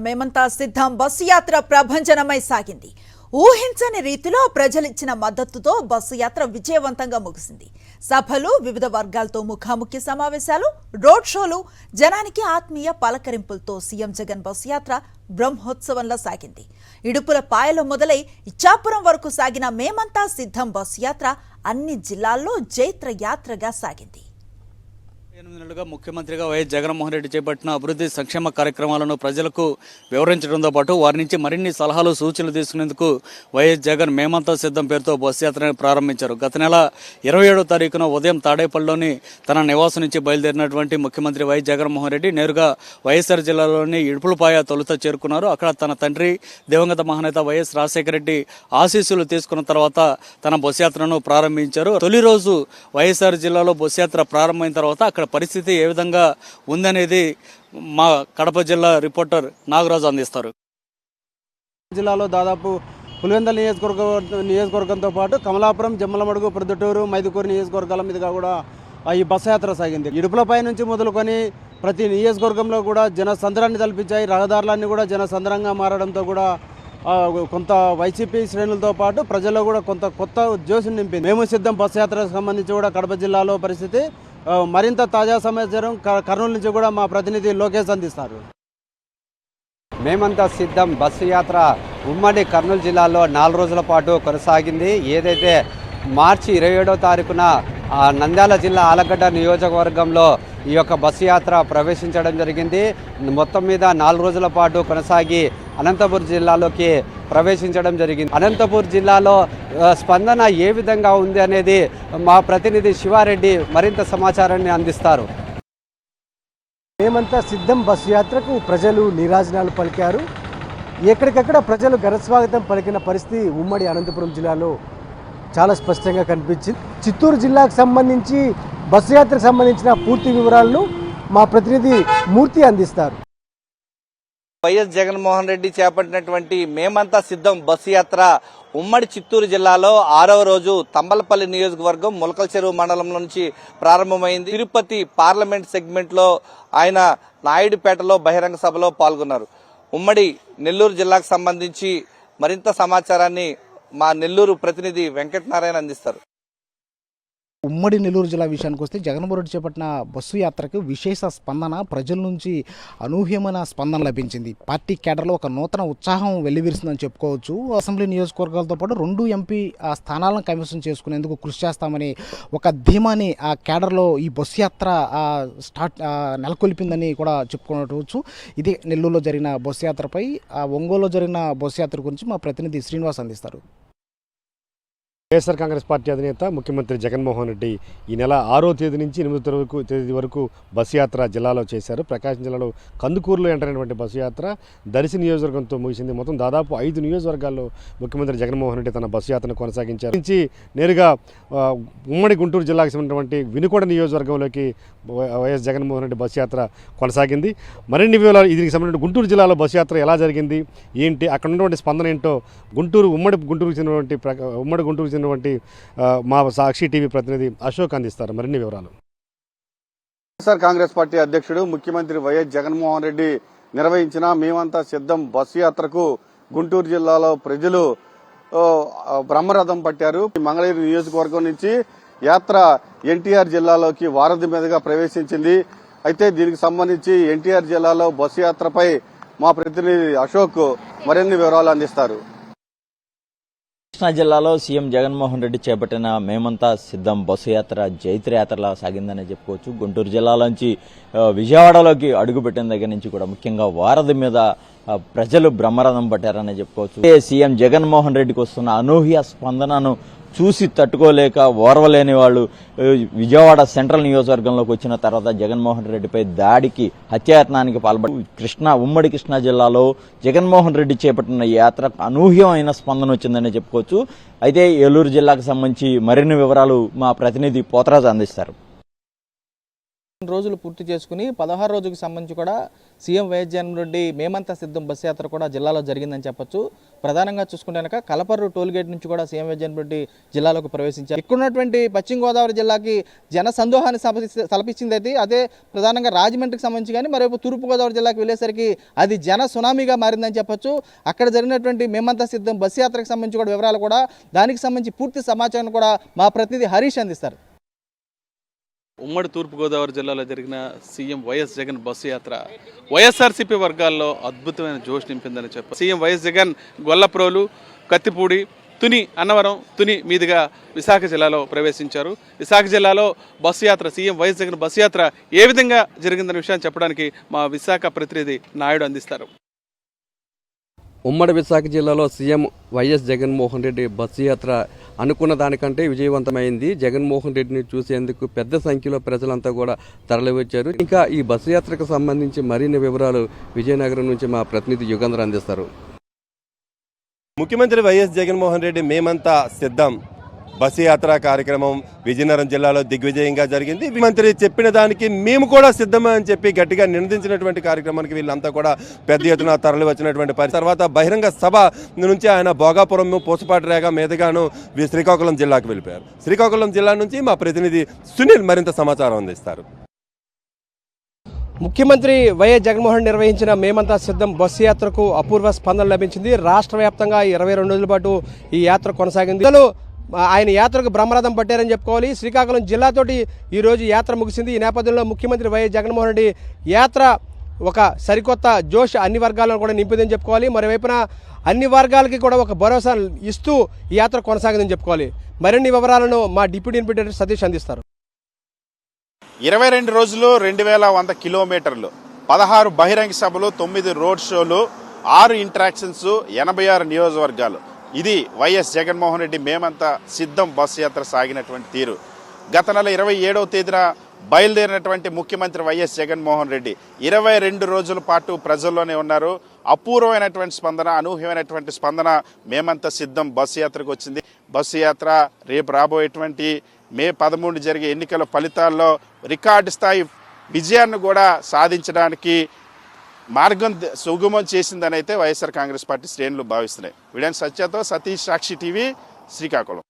మేమంతా సిద్ధం బస్సు యాత్ర ప్రభంజనమై సాగింది. ఊహించని రీతిలో ప్రజలిచ్చిన మద్దతుతో బస్సు యాత్ర విజయవంతంగా ముగిసింది. సభలు, వివిధ వర్గాలతో ముఖాముఖి సమావేశాలు, రోడ్ షోలు, జనానికి ఆత్మీయ పలకరింపులతో సీఎం జగన్ బస్సు యాత్ర బ్రహ్మోత్సవంలా సాగింది. ఇడుపుల పాయలో మొదలై ఇచ్చాపురం వరకు సాగిన మేమంతా సిద్ధం బస్సు యాత్ర అన్ని జిల్లాల్లో జైత్ర యాత్రగా సాగింది. 8 నెలలుగా ముఖ్యమంత్రిగా వైఎస్ జగన్మోహన్ రెడ్డి చేపట్టిన అభివృద్ధి సంక్షేమ కార్యక్రమాలను ప్రజలకు వివరించడంతో పాటు వారి నుంచి మరిన్ని సలహాలు సూచనలు తీసుకునేందుకు వైఎస్ జగన్ మేమంతా సిద్ధం పేరుతో బస్సు యాత్రను ప్రారంభించారు. గత నెల 27వ తారీఖున ఉదయం తాడేపల్లిలోని తన నివాసం నుంచి బయలుదేరినటువంటి ముఖ్యమంత్రి వైఎస్ జగన్మోహన్ రెడ్డి నేరుగా వైఎస్ఆర్ జిల్లాలోని ఇడుపులపాయ తొలుత చేరుకున్నారు. అక్కడ తన తండ్రి దివంగత మహానేత వైఎస్ రాజశేఖర రెడ్డి ఆశీస్సులు తీసుకున్న తర్వాత తన బస్సు యాత్రను ప్రారంభించారు. తొలి రోజు వైఎస్ఆర్ జిల్లాలో బస్సు యాత్ర ప్రారంభమైన తర్వాత అక్కడ పరిస్థితి ఏ విధంగా ఉందనేది మా కడప జిల్లా రిపోర్టర్ నాగరాజు అందిస్తారు. జిల్లాలో దాదాపు పులివెందుల నియోజకవర్గంతో పాటు కమలాపురం, జమ్మలమడుగు, ప్రొద్దుటూరు, మైదుకూరు నియోజకవర్గాల మీదుగా కూడా ఈ బస్సు యాత్ర సాగింది. ఇడుపులపై నుంచి మొదలుకొని ప్రతి నియోజకవర్గంలో కూడా జనసంద్రాన్ని తలపించాయి. రహదారులన్నీ కూడా జనసంద్రంగా మారడంతో కూడా కొంత వైసీపీ శ్రేణులతో పాటు ప్రజల్లో కూడా కొంత కొత్త జోషును నింపింది. మేము సిద్ధం బస్సు యాత్రకు సంబంధించి కూడా కడప జిల్లాలో పరిస్థితి మరింత తాజా సమాచారం కర్నూలు నుంచి కూడా మా ప్రతినిధి లోకేష్ అందిస్తారు. మేమంతా సిద్ధం బస్సు యాత్ర ఉమ్మడి కర్నూలు జిల్లాలో 4 రోజుల పాటు కొనసాగింది. ఏదైతే మార్చి 27వ తారీఖున నంద్యాల జిల్లా ఆలగడ్డ నియోజకవర్గంలో ఈ యొక్క బస్సు యాత్ర ప్రవేశించడం జరిగింది. మొత్తం మీద 4 రోజుల పాటు కొనసాగి అనంతపూర్ జిల్లాలోకి ప్రవేశించడం జరిగింది. అనంతపూర్ జిల్లాలో స్పందన ఏ విధంగా ఉంది అనేది మా ప్రతినిధి శివారెడ్డి మరింత సమాచారాన్ని అందిస్తారు. మేమంతా సిద్ధం బస్సు యాత్రకు ప్రజలు నీరాజనాలు పలికారు. ఎక్కడికక్కడ ప్రజలు ఘనస్వాగతం పలికిన పరిస్థితి ఉమ్మడి అనంతపురం జిల్లాలో చాలా స్పష్టంగా కనిపించింది. చిత్తూరు జిల్లాకు సంబంధించి బస్సు యాత్రకు సంబంధించిన పూర్తి వివరాలను మా ప్రతినిధి మూర్తి అందిస్తారు. వైఎస్ జగన్మోహన్ రెడ్డి చేపట్టినటువంటి మేమంతా సిద్ధం బస్సు యాత్ర ఉమ్మడి చిత్తూరు జిల్లాలో 6వ రోజు తంబలపల్లి నియోజకవర్గం ములకల చెరువు మండలం నుంచి ప్రారంభమైంది. తిరుపతి పార్లమెంట్ సెగ్మెంట్ లో ఆయన నాయుడుపేటలో బహిరంగ సభలో పాల్గొన్నారు. ఉమ్మడి నెల్లూరు జిల్లాకు సంబంధించి మరింత సమాచారాన్ని మా నెల్లూరు ప్రతినిధి వెంకటనారాయణ అందిస్తారు. ఉమ్మడి నెల్లూరు జిల్లా విషయానికి వస్తే జగన్మోహన్ రెడ్డి చేపట్టిన బస్సు యాత్రకు విశేష స్పందన, ప్రజల నుంచి అనూహ్యమైన స్పందన లభించింది. పార్టీ కేడర్లో ఒక నూతన ఉత్సాహం వెల్లివిరిసిందని చెప్పుకోవచ్చు. అసెంబ్లీ నియోజకవర్గాలతో పాటు 2 ఎంపీ స్థానాలను కైవసం చేసుకునేందుకు కృషి చేస్తామని ఒక ధీమాని ఆ కేడర్లో ఈ బస్సు యాత్ర నెలకొల్పిందని కూడా చెప్పుకోవచ్చు. ఇది నెల్లూరులో జరిగిన బస్సు యాత్రపై ఒంగోలులో జరిగిన బస్సు యాత్ర గురించి మా ప్రతినిధి శ్రీనివాస్ అందిస్తారు. వైఎస్ఆర్ కాంగ్రెస్ పార్టీ అధినేత ముఖ్యమంత్రి జగన్మోహన్ రెడ్డి ఈ నెల 6వ తేదీ నుంచి 8వ తేదీ వరకు బస్సు యాత్ర జిల్లాలో చేశారు. ప్రకాశం జిల్లాలో కందుకూరులో ఎంటరైనటువంటి బస్సు యాత్ర దర్శి నియోజకవర్గంతో ముగిసింది. మొత్తం దాదాపు 5 నియోజకవర్గాల్లో ముఖ్యమంత్రి జగన్మోహన్ రెడ్డి తన బస్సు యాత్రను కొనసాగించారు. నుంచి నేరుగా ఉమ్మడి గుంటూరు జిల్లాకు సంబంధించినటువంటి వినుకొండ నియోజకవర్గంలోకి వైఎస్ జగన్మోహన్ రెడ్డి బస్సు యాత్ర కొనసాగింది. మరిన్ని వివరాలు దీనికి సంబంధించిన గుంటూరు జిల్లాలో బస్సు యాత్ర ఎలా జరిగింది, ఏంటి, అక్కడ ఉన్నటువంటి స్పందన ఏంటో ఉమ్మడి గుంటూరుకు చెందినటువంటి మా సాక్షి టీవీ ప్రతినిధి అశోక్ అందిస్తారు మరిన్ని వివరాలు. వైఎస్ఆర్ కాంగ్రెస్ పార్టీ అధ్యక్షుడు ముఖ్యమంత్రి వైఎస్ జగన్మోహన్ రెడ్డి నిర్వహించిన మేమంతా సిద్ధం బస్సు యాత్రకు గుంటూరు జిల్లాలో ప్రజలు బ్రహ్మరథం పట్టారు. మంగళగిరి నియోజకవర్గం నుంచి యాత్ర ఎన్టీఆర్ జిల్లాలోకి వారధి మీదుగా ప్రవేశించింది. అయితే దీనికి సంబంధించి ఎన్టీఆర్ జిల్లాలో బస్సు యాత్రపై మా ప్రతినిధి అశోక్ మరిన్ని వివరాలు అందిస్తారు. కృష్ణా జిల్లాలో సీఎం జగన్మోహన్ రెడ్డి చేపట్టిన మేమంతా సిద్ధం బస్సు యాత్ర జైత్ర యాత్రలా సాగిందని చెప్పుకోవచ్చు. గుంటూరు జిల్లాలోంచి విజయవాడలోకి అడుగుపెట్టిన దగ్గర నుంచి కూడా ముఖ్యంగా వారధి మీద ప్రజలు బ్రహ్మరథం పట్టారని చెప్పుకోవచ్చు. సీఎం జగన్మోహన్ రెడ్డికి వస్తున్న అనూహ్య స్పందనను చూసి తట్టుకోలేక ఓర్వలేని వాళ్ళు విజయవాడ సెంట్రల్ నియోజకవర్గంలోకి వచ్చిన తర్వాత జగన్మోహన్ రెడ్డిపై దాడికి, హత్యాయత్నానికి పాల్పడి ఉమ్మడి కృష్ణా జిల్లాలో జగన్మోహన్ రెడ్డి చేపట్టిన యాత్రకు అనూహ్యమైన స్పందన వచ్చిందని చెప్పుకోవచ్చు. అయితే ఏలూరు జిల్లాకు సంబంధించి మరిన్ని వివరాలు మా ప్రతినిధి పోతరాజు అందిస్తారు. రోజులు పూర్తి చేసుకుని 16 రోజులకు సంబంధించి కూడా సీఎం వైఎస్ జగన్మోహన్ రెడ్డి మేమంతా సిద్ధం బస్సు యాత్ర కూడా జిల్లాలో జరిగిందని చెప్పొచ్చు. ప్రధానంగా చూసుకుంటే కనుక కలపర్రు టోల్గేట్ నుంచి కూడా సీఎం వైఎస్ జగన్మోహన్ రెడ్డి జిల్లాలోకి ప్రవేశించారు. ఇక్కడ ఉన్నటువంటి పశ్చిమ గోదావరి జిల్లాకి జన సందోహాన్ని తలపించింది అయితే అదే ప్రధానంగా రాజమండ్రికి సంబంధించి కానీ మరోవైపు తూర్పుగోదావరి జిల్లాకి వెళ్ళేసరికి అది జన సునామీగా మారిందని చెప్పొచ్చు. అక్కడ జరిగినటువంటి మేమంతా సిద్ధం బస్సు యాత్రకు సంబంధించి కూడా వివరాలు కూడా దానికి సంబంధించి పూర్తి సమాచారం కూడా మా ప్రతినిధి హరీష్ అందిస్తారు. ఉమ్మడి తూర్పుగోదావరి జిల్లాలో జరిగిన సీఎం వైఎస్ జగన్ బస్సు యాత్ర వైఎస్ఆర్సీపీ వర్గాల్లో అద్భుతమైన జోష్ నింపిందని చెప్పారు. సీఎం వైఎస్ జగన్ గొల్లప్రోలు, కత్తిపూడి, తుని, అన్నవరం, తుని మీదుగా విశాఖ జిల్లాలో ప్రవేశించారు. విశాఖ జిల్లాలో బస్సు యాత్ర సీఎం వైఎస్ జగన్ బస్సు యాత్ర ఏ విధంగా జరిగిందనే విషయాన్ని చెప్పడానికి మా విశాఖ ప్రతినిధి నాయుడు అందిస్తారు. ఉమ్మడి విశాఖ జిల్లాలో CM YS Jaganmohan Reddy bus యాత్ర అనుకున్న దానికంటే విజయవంతమైంది. జగన్మోహన్ రెడ్డిని చూసేందుకు పెద్ద సంఖ్యలో ప్రజలంతా కూడా తరలివచ్చారు. ఇంకా ఈ బస్సు యాత్రకు సంబంధించి మరిన్ని వివరాలు విజయనగరం నుంచి మా ప్రతినిధి యుగంధర్ అందిస్తారు. ముఖ్యమంత్రి వైఎస్ జగన్మోహన్ రెడ్డి మేమంతా సిద్ధం బస్సు యాత్ర కార్యక్రమం విజయనగరం జిల్లాలో దిగ్విజయంగా జరిగింది. మంత్రి చెప్పిన దానికి మేము కూడా సిద్ధమే అని చెప్పి గట్టిగా నినదించినటువంటి కార్యక్రమానికి వీళ్ళంతా కూడా పెద్ద ఎత్తున తరలి వచ్చినటువంటి పరిస్థితి. తర్వాత బహిరంగ సభ నుంచి ఆయన భోగాపురం, పూసపాటి రేగ మీదుగాను శ్రీకాకుళం జిల్లాకు వెళ్ళిపోయారు. శ్రీకాకుళం జిల్లా నుంచి మా ప్రతినిధి సునీల్ మరింత సమాచారం అందిస్తారు. ముఖ్యమంత్రి వైఎస్ జగన్మోహన్ నిర్వహించిన మేమంతా సిద్ధం బస్సు యాత్రకు అపూర్వ స్పందన లభించింది. రాష్ట్ర వ్యాప్తంగా 22 రోజుల పాటు ఈ యాత్ర కొనసాగింది. ఆయన యాత్రకు బ్రహ్మరథం పట్టారని చెప్పుకోవాలి. శ్రీకాకుళం జిల్లాతోటి ఈరోజు యాత్ర ముగిసింది. ఈ నేపథ్యంలో ముఖ్యమంత్రి వైఎస్ జగన్మోహన్ రెడ్డి యాత్ర ఒక సరికొత్త జోష్ అన్ని వర్గాలను కూడా నింపిందని చెప్పుకోవాలి. మరోవైపున అన్ని వర్గాలకి కూడా ఒక భరోసా ఇస్తూ ఈ యాత్ర కొనసాగిందని చెప్పుకోవాలి. మరిన్ని వివరాలను మా డిప్యూటీ ఇన్స్పెక్టర్ సతీష్ అందిస్తారు. 22 రోజులు 2100 కిలోమీటర్లు, 16 బహిరంగ సభలు, 9 రోడ్ షోలు, 6 ఇంటరాక్షన్స్, 86 నియోజకవర్గాలు. ఇది వైఎస్ జగన్మోహన్ రెడ్డి మేమంతా సిద్ధం బస్సు యాత్ర సాగినటువంటి తీరు. గత నెల 27వ తేదీన బయలుదేరినటువంటి ముఖ్యమంత్రి వైఎస్ జగన్మోహన్ రెడ్డి 22 రోజుల పాటు ప్రజల్లోనే ఉన్నారు. అపూర్వమైనటువంటి స్పందన, అనూహ్యమైనటువంటి స్పందన మేమంతా సిద్ధం బస్సు యాత్రకు వచ్చింది. బస్సు యాత్ర రేపు రాబోయేటువంటి మే 13 జరిగే ఎన్నికల ఫలితాల్లో రికార్డు స్థాయి విజయాన్ని కూడా సాధించడానికి మార్గం సుగమం చేసిందని అయితే వైఎస్ఆర్ కాంగ్రెస్ పార్టీ శ్రేణులు భావిస్తున్నాయి. వీడియో సత్యతో సతీష్, సాక్షి టీవీ, శ్రీకాకుళం.